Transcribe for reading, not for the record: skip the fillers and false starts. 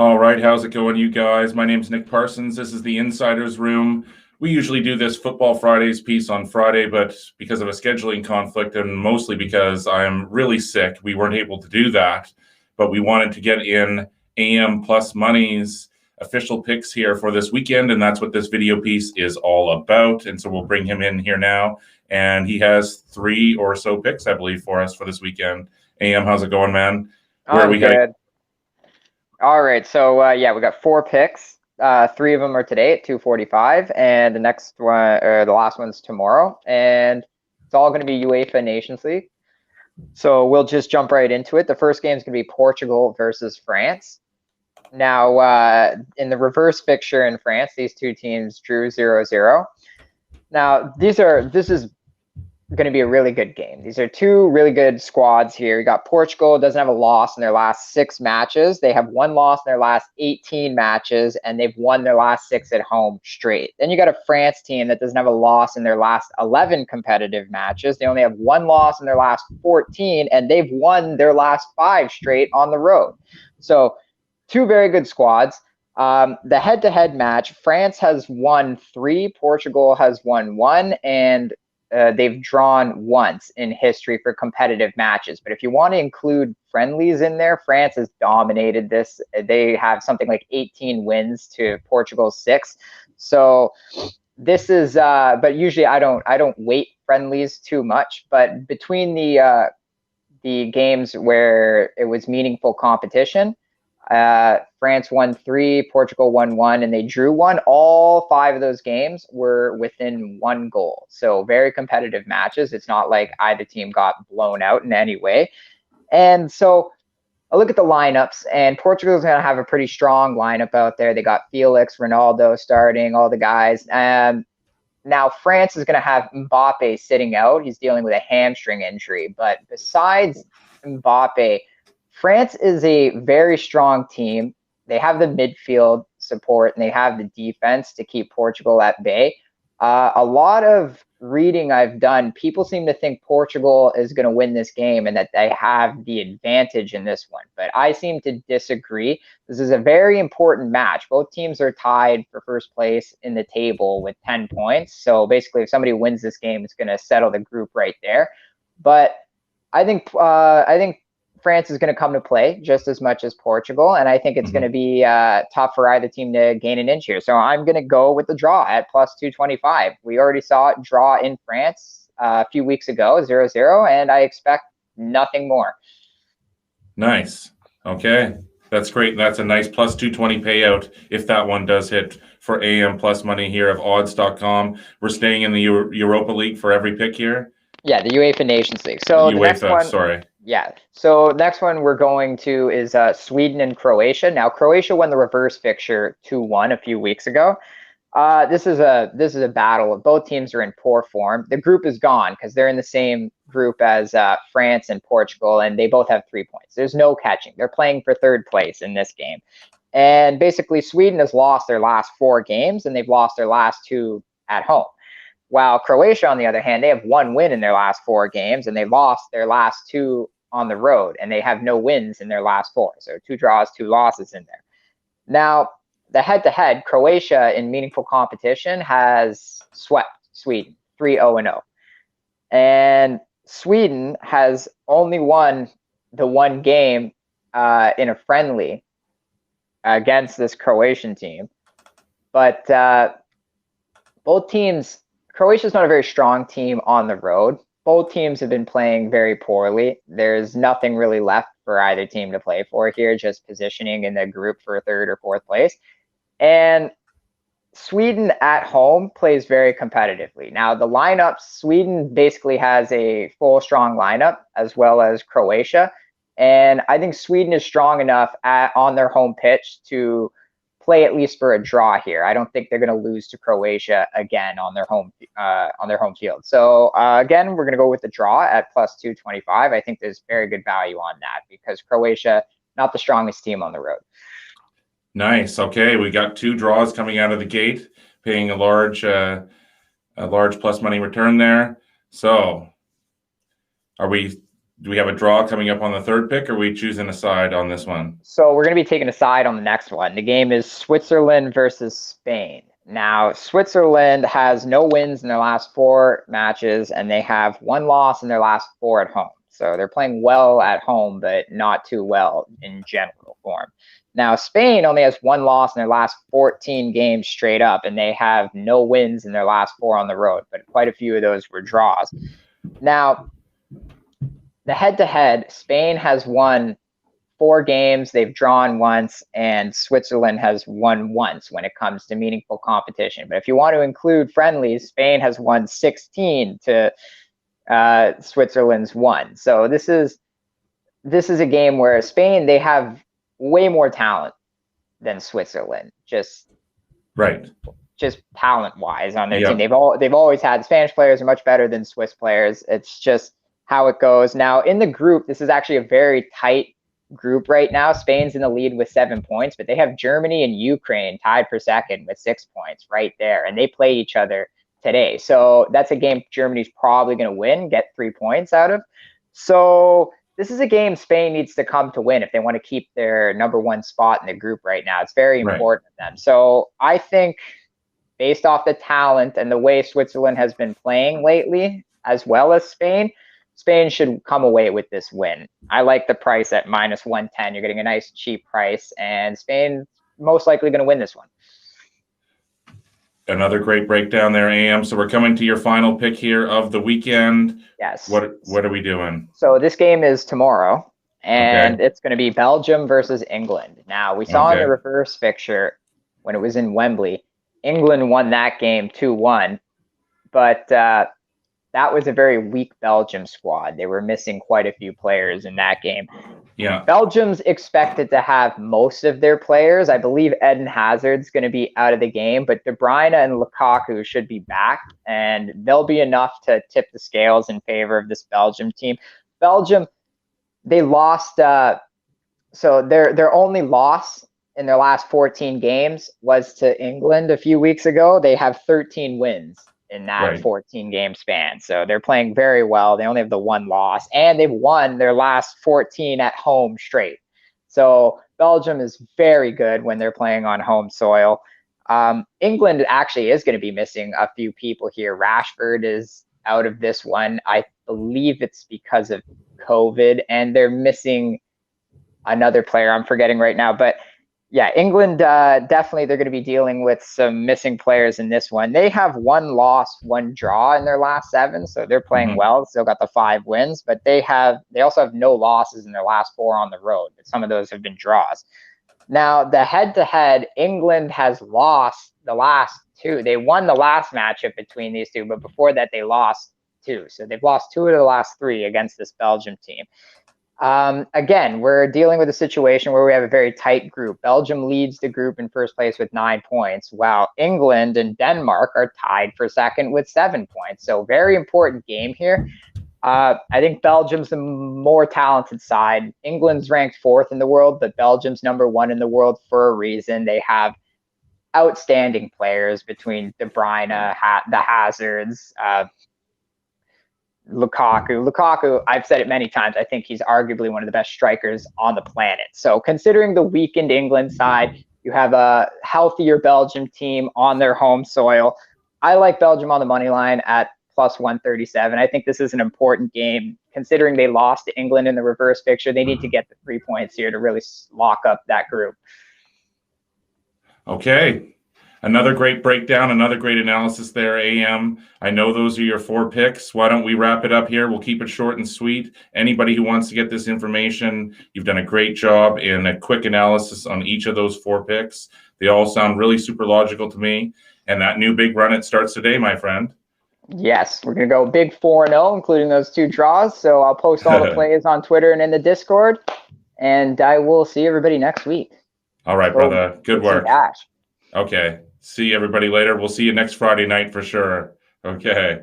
All right, how's it going, you guys? My name's Nick Parsons. This is the Insider's Room. We usually do this Football Fridays piece on Friday, but because of a scheduling conflict and mostly because I'm really sick, we weren't able to do that. But we wanted to get in AM Plus Money's official picks here for this weekend, and that's what this video piece is all about. And so we'll bring him in here now. And he has 3 or so picks, I believe, for us for this weekend. AM, how's it going, man? Where are I'm we heading? good. All right, so yeah, we got 4 picks. 3 of them are today at 2:45, and the next one, or the last one's tomorrow. And it's all going to be UEFA Nations League. So we'll just jump right into it. The first game is going to be Portugal versus France. Now, in the reverse fixture in France, these two teams drew 0-0. Now, this is going to be a really good game. These are 2 really good squads here. You got Portugal doesn't have a loss in their last 6 matches. They have 1 loss in their last 18 matches, and they've won their last 6 at home straight. Then you got a France team that doesn't have a loss in their last 11 competitive matches. They only have 1 loss in their last 14, and they've won their last 5 straight on the road. So 2 very good squads. The head-to-head match, France has won 3, Portugal has won 1, and they've drawn once in history for competitive matches. But if you want to include friendlies in there, France has dominated this. They have something like 18 wins to Portugal's 6. So this is, but usually I don't weight friendlies too much. But between the games where it was meaningful competition, France won 3, Portugal won 1, and they drew 1. All 5 of those games were within 1 goal. So very competitive matches. It's not like either team got blown out in any way. And so I look at the lineups, and Portugal's going to have a pretty strong lineup out there. They got Felix, Ronaldo starting, all the guys. Now France is going to have Mbappe sitting out. He's dealing with a hamstring injury. But besides Mbappe, France is a very strong team. They have the midfield support and they have the defense to keep Portugal at bay. A lot of reading I've done, people seem to think Portugal is going to win this game and that they have the advantage in this one. But I seem to disagree. This is a very important match. Both teams are tied for first place in the table with 10 points. So basically, if somebody wins this game, it's going to settle the group right there. But I think France is going to come to play just as much as Portugal, and I think it's going to be tough for either team to gain an inch here. So I'm going to go with the draw at plus 225. We already saw it draw in France a few weeks ago, 0-0, and I expect nothing more. Nice. Okay. That's great. That's a nice plus 220 payout if that one does hit for AM Plus Money here of odds.com. We're staying in the Europa League for every pick here. Yeah, the UEFA Nations League. So the next one, sorry. Yeah. So next one we're going to is Sweden and Croatia. Now Croatia won the reverse fixture 2-1 a few weeks ago. This is a battle. Both teams are in poor form. The group is gone because they're in the same group as France and Portugal, and they both have 3 points. There's no catching. They're playing for 3rd place in this game. And basically Sweden has lost their last 4 games, and they've lost their last 2 at home. While Croatia, on the other hand, they have 1 win in their last 4 games, and they lost their last 2 on the road, and they have no wins in their last 4. So 2 draws, 2 losses in there. Now, the head-to-head, Croatia in meaningful competition has swept Sweden 3-0-0. And Sweden has only won the 1 game in a friendly against this Croatian team. But both teams, Croatia's not a very strong team on the road. Both teams have been playing very poorly. There's nothing really left for either team to play for here, just positioning in the group for 3rd or 4th place. And Sweden at home plays very competitively. Now, the lineups, Sweden basically has a full strong lineup as well as Croatia. And I think Sweden is strong enough on their home pitch to play at least for a draw here. I don't think they're going to lose to Croatia again on their home field. So again, we're going to go with the draw at plus 225. I think there's very good value on that because Croatia, not the strongest team on the road. Nice. Okay, we got 2 draws coming out of the gate, paying a large plus money return there. So, are we Do we have a draw coming up on the third pick, or are we choosing a side on this one? So we're going to be taking a side on the next one. The game is Switzerland versus Spain. Now, Switzerland has no wins in their last 4 matches, and they have 1 loss in their last 4 at home. So they're playing well at home, but not too well in general form. Now, Spain only has 1 loss in their last 14 games straight up, and they have no wins in their last 4 on the road, but quite a few of those were draws. Now, the head-to-head, Spain has won 4 games, they've drawn once, and Switzerland has won once when it comes to meaningful competition. But if you want to include friendlies, Spain has won 16 to Switzerland's 1. So this is a game where Spain, they have way more talent than Switzerland, just talent-wise on their team. They've always had Spanish players are much better than Swiss players. It's just how it goes. Now in the group, this is actually a very tight group right now. Spain's in the lead with 7 points, but they have Germany and Ukraine tied for second with 6 points right there, and they play each other today. So that's a game Germany's probably going to win, get 3 points out of. So this is a game Spain needs to come to win if they want to keep their #1 spot in the group right now. It's very important to them. So I think based off the talent and the way Switzerland has been playing lately, as well as Spain should come away with this win. I like the price at -110. You're getting a nice cheap price, and Spain's most likely going to win this one. Another great breakdown there, AM. So we're coming to your final pick here of the weekend. Yes. What are we doing? So this game is tomorrow, and it's going to be Belgium versus England. Now, we saw in the reverse fixture when it was in Wembley, England won that game 2-1, but that was a very weak Belgium squad. They were missing quite a few players in that game. Yeah. Belgium's expected to have most of their players. I believe Eden Hazard's going to be out of the game, but De Bruyne and Lukaku should be back, and they'll be enough to tip the scales in favor of this Belgium team. Belgium, they lost. So their only loss in their last 14 games was to England a few weeks ago. They have 13 wins in that 14-game span. So they're playing very well. They only have the 1 loss, and they've won their last 14 at home straight. So Belgium is very good when they're playing on home soil. England actually is going to be missing a few people here. Rashford is out of this one. I believe it's because of COVID, and they're missing another player I'm forgetting right now. But yeah, England, definitely they're going to be dealing with some missing players in this one. They have 1 loss, 1 draw in their last 7, so they're playing well. Still got the 5 wins, but they also have no losses in their last 4 on the road, but some of those have been draws. Now, the head-to-head, England has lost the last 2. They won the last matchup between these 2, but before that they lost 2. So they've lost 2 of the last 3 against this Belgium team. Again, we're dealing with a situation where we have a very tight group. Belgium leads the group in first place with 9 points, while England and Denmark are tied for second with 7 points. So very important game here. I think Belgium's the more talented side. England's ranked 4th in the world, but Belgium's #1 in the world for a reason. They have outstanding players between De Bruyne, the Hazards, Lukaku, I've said it many times, I think he's arguably one of the best strikers on the planet. So considering the weakened England side, you have a healthier Belgium team on their home soil. I like Belgium on the money line at +137. I think this is an important game. Considering they lost to England in the reverse fixture, they need to get the 3 points here to really lock up that group. Okay. Another great breakdown, another great analysis there, AM. I know those are your 4 picks. Why don't we wrap it up here? We'll keep it short and sweet. Anybody who wants to get this information, you've done a great job in a quick analysis on each of those 4 picks. They all sound really super logical to me. And that new big run, it starts today, my friend. Yes, we're going to go big 4-0, including those 2 draws. So I'll post all the plays on Twitter and in the Discord. And I will see everybody next week. All right, brother. Good work. Dash. Okay. See everybody later. We'll see you next Friday night for sure. Okay.